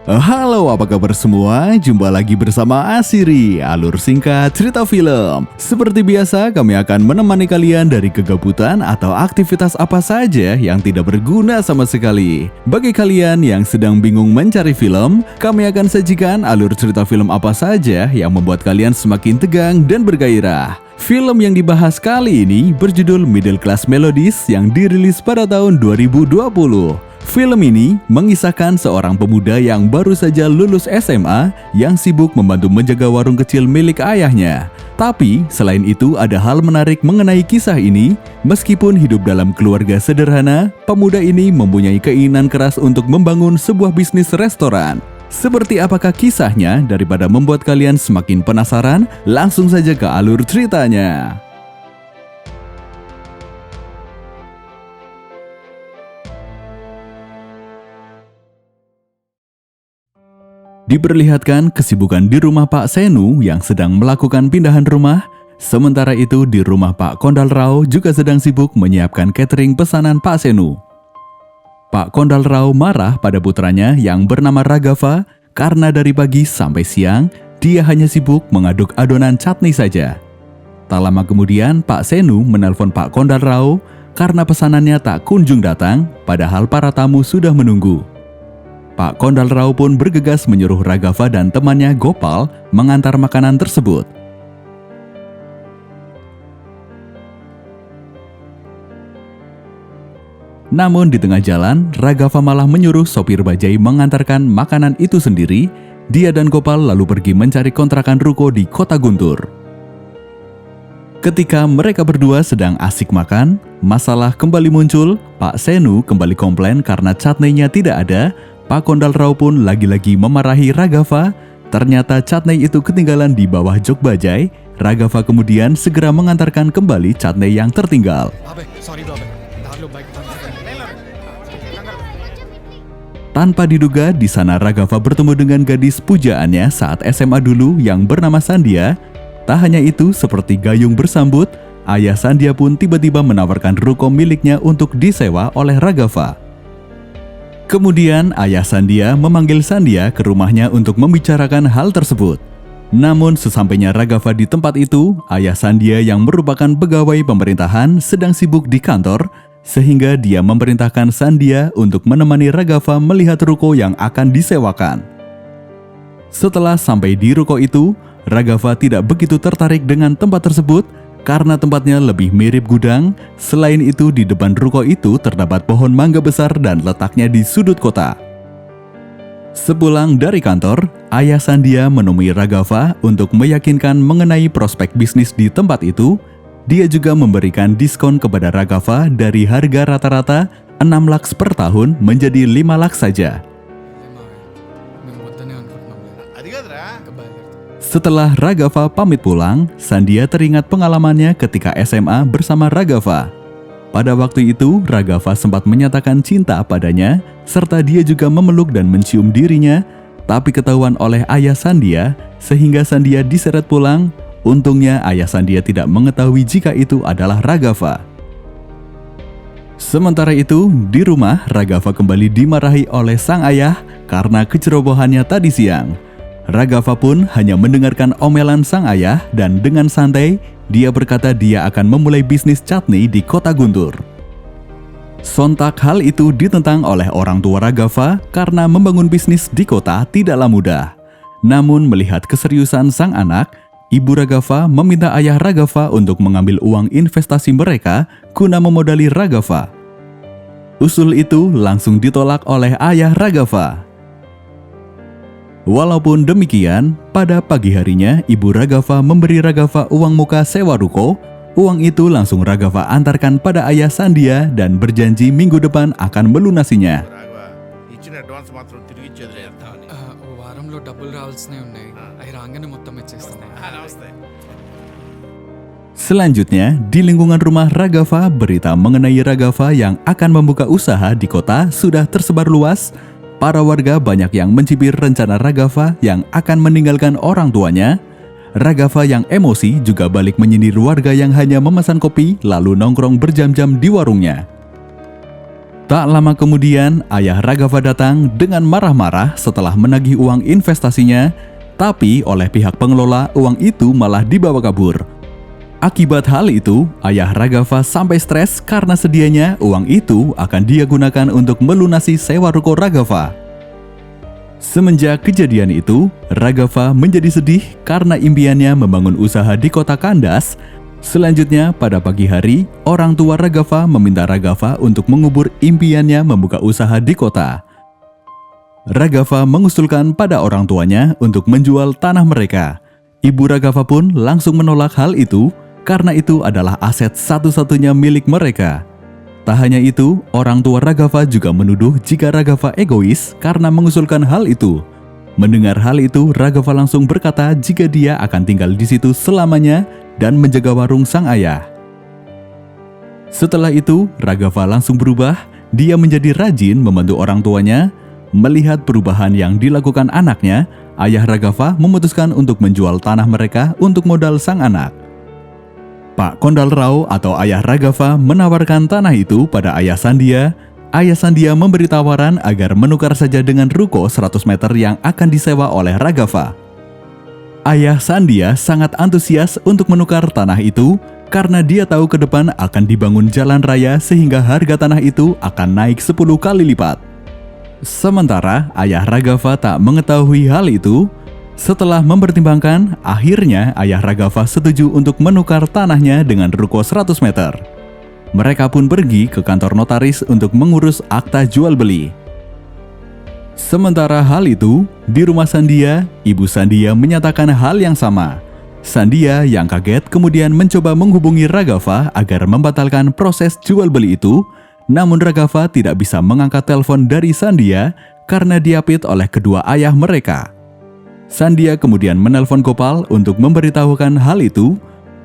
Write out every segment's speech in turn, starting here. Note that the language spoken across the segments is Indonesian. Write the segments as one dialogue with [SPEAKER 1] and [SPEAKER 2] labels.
[SPEAKER 1] Halo, apa kabar semua? Jumpa lagi bersama Asiri, alur singkat cerita film. Seperti biasa, kami akan menemani kalian dari kegabutan atau aktivitas apa saja yang tidak berguna sama sekali. Bagi kalian yang sedang bingung mencari film, kami akan sajikan alur cerita film apa saja yang membuat kalian semakin tegang dan bergairah. Film yang dibahas kali ini berjudul Middle Class Melodies yang dirilis pada tahun 2020. Film ini mengisahkan seorang pemuda yang baru saja lulus SMA yang sibuk membantu menjaga warung kecil milik ayahnya. Tapi selain itu ada hal menarik mengenai kisah ini. Meskipun hidup dalam keluarga sederhana, pemuda ini mempunyai keinginan keras untuk membangun sebuah bisnis restoran. Seperti apakah kisahnya? Daripada membuat kalian semakin penasaran, langsung saja ke alur ceritanya. Diperlihatkan kesibukan di rumah Pak Senu yang sedang melakukan pindahan rumah. Sementara itu di rumah Pak Kondal Rao juga sedang sibuk menyiapkan catering pesanan Pak Senu. Pak Kondal Rao marah pada putranya yang bernama Ragava karena dari pagi sampai siang dia hanya sibuk mengaduk adonan chutney saja. Tak lama kemudian Pak Senu menelpon Pak Kondal Rao karena pesanannya tak kunjung datang padahal para tamu sudah menunggu. Pak Kondal Rao pun bergegas menyuruh Ragava dan temannya Gopal mengantar makanan tersebut. Namun di tengah jalan, Ragava malah menyuruh sopir bajai mengantarkan makanan itu sendiri. Dia dan Gopal lalu pergi mencari kontrakan ruko di kota Guntur. Ketika mereka berdua sedang asik makan, masalah kembali muncul. Pak Senu kembali komplain karena chutney-nya tidak ada. Pak Kondal Rao pun lagi-lagi memarahi Ragava. Ternyata chutney itu ketinggalan di bawah jok bajai. Ragava kemudian segera mengantarkan kembali chutney yang tertinggal. Tanpa diduga, di sana Ragava bertemu dengan gadis pujaannya saat SMA dulu yang bernama Sandia. Tak hanya itu, seperti gayung bersambut, ayah Sandia pun tiba-tiba menawarkan ruko miliknya untuk disewa oleh Ragava. Kemudian ayah Sandia memanggil Sandia ke rumahnya untuk membicarakan hal tersebut. Namun sesampainya Ragava di tempat itu, ayah Sandia yang merupakan pegawai pemerintahan sedang sibuk di kantor, sehingga dia memerintahkan Sandia untuk menemani Ragava melihat ruko yang akan disewakan. Setelah sampai di ruko itu, Ragava tidak begitu tertarik dengan tempat tersebut karena tempatnya lebih mirip gudang. Selain itu di depan ruko itu terdapat pohon mangga besar dan letaknya di sudut kota. Sepulang dari kantor, ayah Sandia menemui Ragava untuk meyakinkan mengenai prospek bisnis di tempat itu. Dia juga memberikan diskon kepada Ragava dari harga rata-rata 6 lakhs per tahun menjadi 5 lakhs saja. Setelah Ragava pamit pulang, Sandia teringat pengalamannya ketika SMA bersama Ragava. Pada waktu itu, Ragava sempat menyatakan cinta padanya, serta dia juga memeluk dan mencium dirinya, tapi ketahuan oleh ayah Sandia, sehingga Sandia diseret pulang. Untungnya ayah Sandia tidak mengetahui jika itu adalah Ragava. Sementara itu, di rumah, Ragava kembali dimarahi oleh sang ayah karena kecerobohannya tadi siang. Ragava pun hanya mendengarkan omelan sang ayah dan dengan santai dia berkata dia akan memulai bisnis chutney di kota Guntur. Sontak hal itu ditentang oleh orang tua Ragava karena membangun bisnis di kota tidaklah mudah. Namun melihat keseriusan sang anak, ibu Ragava meminta ayah Ragava untuk mengambil uang investasi mereka guna memodali Ragava. Usul itu langsung ditolak oleh ayah Ragava. Walaupun demikian, pada pagi harinya ibu Ragava memberi Ragava uang muka sewa ruko. Uang itu langsung Ragava antarkan pada ayah Sandia dan berjanji minggu depan akan melunasinya. Selanjutnya, di lingkungan rumah Ragava, berita mengenai Ragava yang akan membuka usaha di kota sudah tersebar luas. Para warga banyak yang mencibir rencana Ragava yang akan meninggalkan orang tuanya. Ragava yang emosi juga balik menyindir warga yang hanya memesan kopi lalu nongkrong berjam-jam di warungnya. Tak lama kemudian, ayah Raghava datang dengan marah-marah setelah menagih uang investasinya, tapi oleh pihak pengelola uang itu malah dibawa kabur. Akibat hal itu, ayah Raghava sampai stres karena sedianya uang itu akan dia gunakan untuk melunasi sewa ruko Raghava. Semenjak kejadian itu, Raghava menjadi sedih karena impiannya membangun usaha di kota Kandas. Selanjutnya, pada pagi hari, orang tua Raghava meminta Raghava untuk mengubur impiannya membuka usaha di kota. Raghava mengusulkan pada orang tuanya untuk menjual tanah mereka. Ibu Raghava pun langsung menolak hal itu karena itu adalah aset satu-satunya milik mereka. Tak hanya itu, orang tua Raghava juga menuduh jika Raghava egois karena mengusulkan hal itu. Mendengar hal itu, Raghava langsung berkata jika dia akan tinggal di situ selamanya dan menjaga warung sang ayah. Setelah itu, Raghava langsung berubah. Dia menjadi rajin membantu orang tuanya. Melihat perubahan yang dilakukan anaknya, ayah Raghava memutuskan untuk menjual tanah mereka untuk modal sang anak. Pak Kondalrao atau ayah Raghava menawarkan tanah itu pada ayah Sandhya. Ayah Sandhya memberi tawaran agar menukar saja dengan ruko 100 meter yang akan disewa oleh Raghava. Ayah Sandhya sangat antusias untuk menukar tanah itu karena dia tahu ke depan akan dibangun jalan raya sehingga harga tanah itu akan naik 10 kali lipat. Sementara ayah Raghava tak mengetahui hal itu. Setelah mempertimbangkan, akhirnya ayah Raghava setuju untuk menukar tanahnya dengan ruko 100 meter. Mereka pun pergi ke kantor notaris untuk mengurus akta jual beli. Sementara hal itu, di rumah Sandhya, ibu Sandhya menyatakan hal yang sama. Sandhya yang kaget kemudian mencoba menghubungi Raghava agar membatalkan proses jual beli itu, namun Raghava tidak bisa mengangkat telepon dari Sandhya karena diapit oleh kedua ayah mereka. Sandhya kemudian menelpon Gopal untuk memberitahukan hal itu.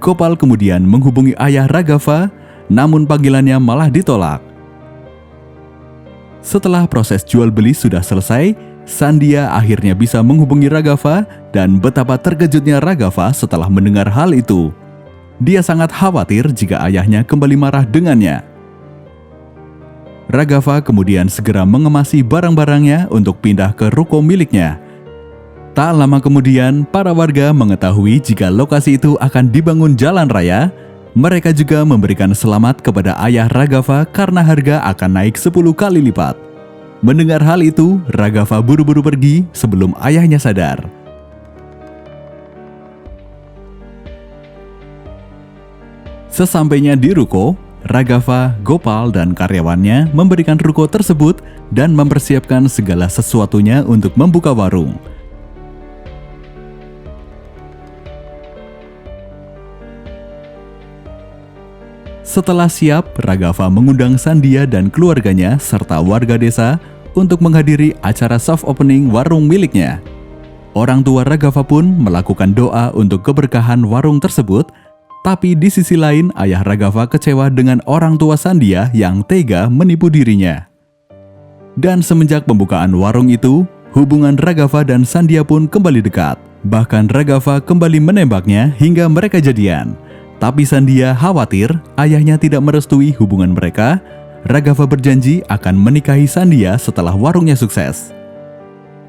[SPEAKER 1] Gopal kemudian menghubungi ayah Raghava, namun panggilannya malah ditolak. Setelah proses jual beli sudah selesai, Sandhya akhirnya bisa menghubungi Raghava dan betapa terkejutnya Raghava setelah mendengar hal itu. Dia sangat khawatir jika ayahnya kembali marah dengannya. Raghava kemudian segera mengemasi barang-barangnya untuk pindah ke ruko miliknya. Tak lama kemudian, para warga mengetahui jika lokasi itu akan dibangun jalan raya. Mereka juga memberikan selamat kepada ayah Raghava karena harga akan naik 10 kali lipat. Mendengar hal itu, Raghava buru-buru pergi sebelum ayahnya sadar. Sesampainya di ruko, Raghava, Gopal, dan karyawannya memberikan ruko tersebut dan mempersiapkan segala sesuatunya untuk membuka warung. Setelah siap, Raghava mengundang Sandhya dan keluarganya serta warga desa untuk menghadiri acara soft opening warung miliknya. Orang tua Raghava pun melakukan doa untuk keberkahan warung tersebut, tapi di sisi lain ayah Raghava kecewa dengan orang tua Sandhya yang tega menipu dirinya. Dan semenjak pembukaan warung itu, hubungan Raghava dan Sandhya pun kembali dekat. Bahkan Raghava kembali menembaknya hingga mereka jadian. Tapi Sandhya khawatir ayahnya tidak merestui hubungan mereka. Raghava berjanji akan menikahi Sandhya setelah warungnya sukses.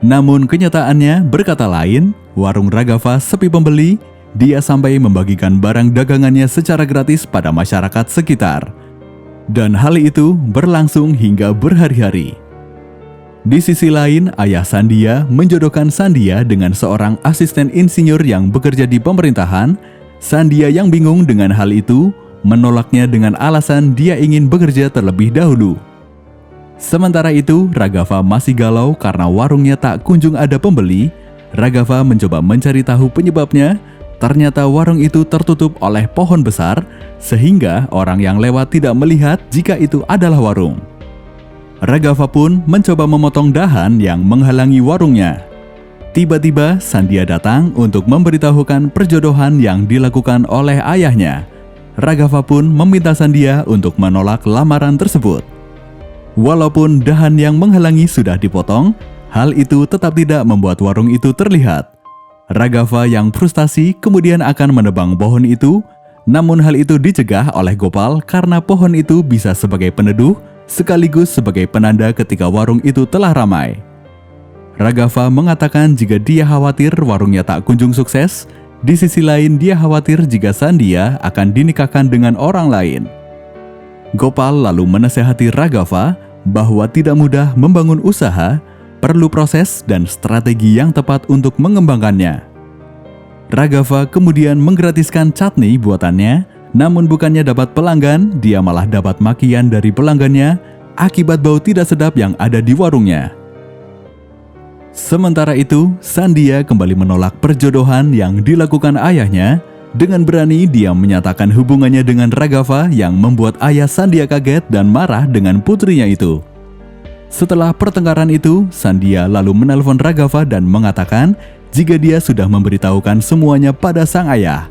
[SPEAKER 1] Namun kenyataannya berkata lain, warung Raghava sepi pembeli. Dia sampai membagikan barang dagangannya secara gratis pada masyarakat sekitar. Dan hal itu berlangsung hingga berhari-hari. Di sisi lain, ayah Sandhya menjodohkan Sandhya dengan seorang asisten insinyur yang bekerja di pemerintahan. Sandhya yang bingung dengan hal itu, menolaknya dengan alasan dia ingin bekerja terlebih dahulu. Sementara itu, Raghava masih galau karena warungnya tak kunjung ada pembeli. Raghava mencoba mencari tahu penyebabnya. Ternyata warung itu tertutup oleh pohon besar, sehingga orang yang lewat tidak melihat jika itu adalah warung. Raghava pun mencoba memotong dahan yang menghalangi warungnya. Tiba-tiba Sandhya datang untuk memberitahukan perjodohan yang dilakukan oleh ayahnya. Raghava pun meminta Sandhya untuk menolak lamaran tersebut. Walaupun dahan yang menghalangi sudah dipotong, hal itu tetap tidak membuat warung itu terlihat. Raghava yang frustasi kemudian akan menebang pohon itu, namun hal itu dicegah oleh Gopal karena pohon itu bisa sebagai peneduh sekaligus sebagai penanda ketika warung itu telah ramai. Raghava mengatakan jika dia khawatir warungnya tak kunjung sukses, di sisi lain dia khawatir jika Sandhya akan dinikahkan dengan orang lain. Gopal lalu menasehati Raghava bahwa tidak mudah membangun usaha, perlu proses dan strategi yang tepat untuk mengembangkannya. Raghava kemudian menggratiskan chutney buatannya, namun bukannya dapat pelanggan, dia malah dapat makian dari pelanggannya akibat bau tidak sedap yang ada di warungnya. Sementara itu, Sandhya kembali menolak perjodohan yang dilakukan ayahnya. Dengan berani dia menyatakan hubungannya dengan Raghava yang membuat ayah Sandhya kaget dan marah dengan putrinya itu. Setelah pertengkaran itu, Sandhya lalu menelpon Raghava dan mengatakan jika dia sudah memberitahukan semuanya pada sang ayah.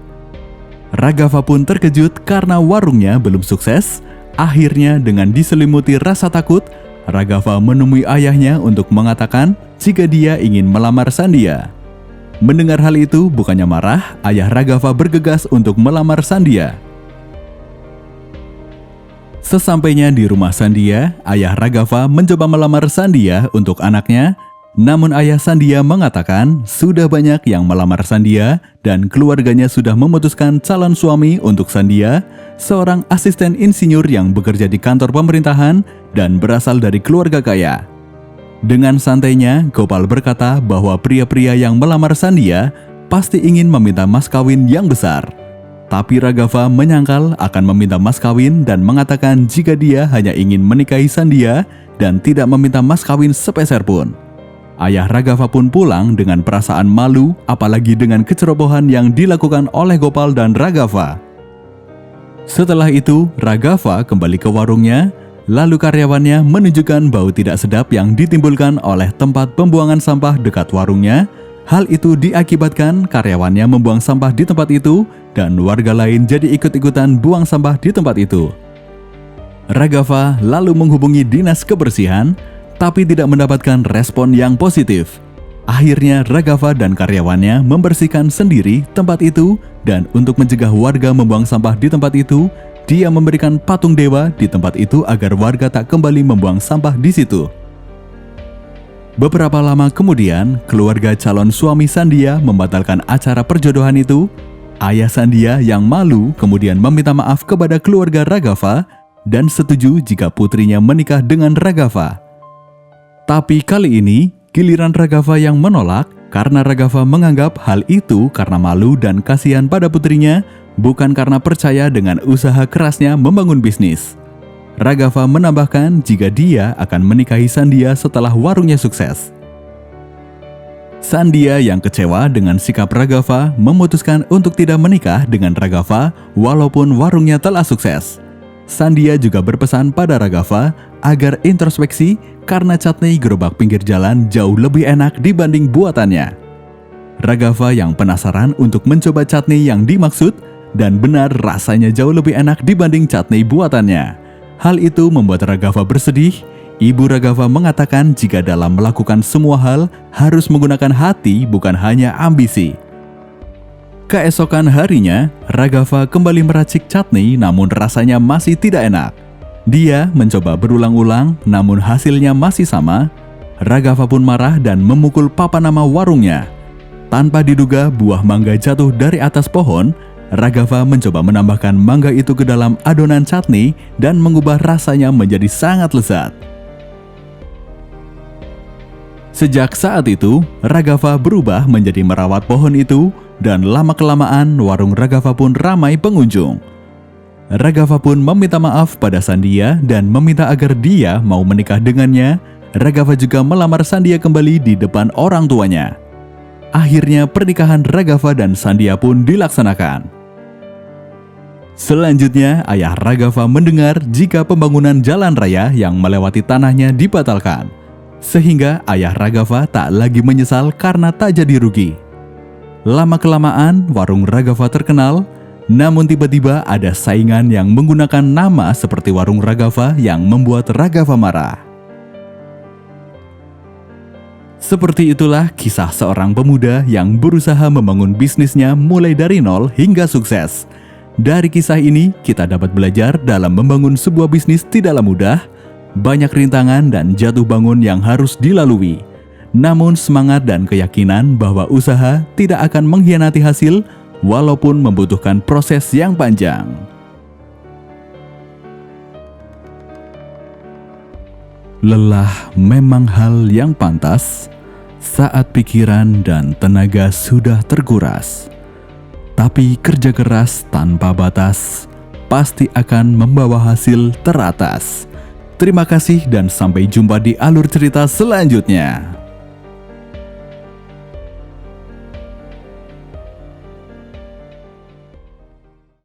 [SPEAKER 1] Raghava pun terkejut karena warungnya belum sukses. Akhirnya dengan diselimuti rasa takut, Raghava menemui ayahnya untuk mengatakan jika dia ingin melamar Sandhya. Mendengar hal itu, bukannya marah, ayah Raghava bergegas untuk melamar Sandhya. Sesampainya di rumah Sandhya, ayah Raghava mencoba melamar Sandhya untuk anaknya. Namun ayah Sandhya mengatakan sudah banyak yang melamar Sandhya dan keluarganya sudah memutuskan calon suami untuk Sandhya, seorang asisten insinyur yang bekerja di kantor pemerintahan dan berasal dari keluarga kaya. Dengan santainya, Gopal berkata bahwa pria-pria yang melamar Sandhya pasti ingin meminta mas kawin yang besar. Tapi Raghava menyangkal akan meminta mas kawin dan mengatakan jika dia hanya ingin menikahi Sandhya dan tidak meminta mas kawin sepeser pun. Ayah Raghava pun pulang dengan perasaan malu, apalagi dengan kecerobohan yang dilakukan oleh Gopal dan Raghava. Setelah itu, Raghava kembali ke warungnya, lalu karyawannya menunjukkan bau tidak sedap yang ditimbulkan oleh tempat pembuangan sampah dekat warungnya. Hal itu diakibatkan karyawannya membuang sampah di tempat itu dan warga lain jadi ikut-ikutan buang sampah di tempat itu. Raghava lalu menghubungi dinas kebersihan, tapi tidak mendapatkan respon yang positif. Akhirnya Raghava dan karyawannya membersihkan sendiri tempat itu dan untuk mencegah warga membuang sampah di tempat itu, dia memberikan patung dewa di tempat itu agar warga tak kembali membuang sampah di situ. Beberapa lama kemudian, keluarga calon suami Sandhya membatalkan acara perjodohan itu. Ayah Sandhya yang malu kemudian meminta maaf kepada keluarga Raghava dan setuju jika putrinya menikah dengan Raghava. Tapi kali ini, giliran Raghava yang menolak karena Raghava menganggap hal itu karena malu dan kasihan pada putrinya, bukan karena percaya dengan usaha kerasnya membangun bisnis. Raghava menambahkan jika dia akan menikahi Sandhya setelah warungnya sukses. Sandhya yang kecewa dengan sikap Raghava memutuskan untuk tidak menikah dengan Raghava walaupun warungnya telah sukses. Sandhya juga berpesan pada Raghava agar introspeksi karena chutney gerobak pinggir jalan jauh lebih enak dibanding buatannya. Raghava yang penasaran untuk mencoba chutney yang dimaksud dan benar rasanya jauh lebih enak dibanding chutney buatannya. Hal itu membuat Raghava bersedih. Ibu Raghava mengatakan jika dalam melakukan semua hal harus menggunakan hati bukan hanya ambisi. Keesokan harinya, Raghava kembali meracik chutney namun rasanya masih tidak enak. Dia mencoba berulang-ulang namun hasilnya masih sama. Raghava pun marah dan memukul papan nama warungnya. Tanpa diduga buah mangga jatuh dari atas pohon. Raghava mencoba menambahkan mangga itu ke dalam adonan chutney dan mengubah rasanya menjadi sangat lezat. Sejak saat itu, Raghava berubah menjadi merawat pohon itu dan lama-kelamaan warung Raghava pun ramai pengunjung. Raghava pun meminta maaf pada Sandhya dan meminta agar dia mau menikah dengannya. Raghava juga melamar Sandhya kembali di depan orang tuanya. Akhirnya pernikahan Raghava dan Sandhya pun dilaksanakan. Selanjutnya, ayah Raghava mendengar jika pembangunan jalan raya yang melewati tanahnya dibatalkan. Sehingga ayah Raghava tak lagi menyesal karena tak jadi rugi. Lama-kelamaan warung Raghava terkenal. Namun tiba-tiba ada saingan yang menggunakan nama seperti warung Raghava yang membuat Raghava marah. Seperti itulah kisah seorang pemuda yang berusaha membangun bisnisnya mulai dari nol hingga sukses. Dari kisah ini kita dapat belajar dalam membangun sebuah bisnis tidaklah mudah. Banyak rintangan dan jatuh bangun yang harus dilalui. Namun semangat dan keyakinan bahwa usaha tidak akan mengkhianati hasil walaupun membutuhkan proses yang panjang. Lelah memang hal yang pantas saat pikiran dan tenaga sudah terkuras. Tapi kerja keras tanpa batas pasti akan membawa hasil teratas. Terima kasih dan sampai jumpa di alur cerita selanjutnya.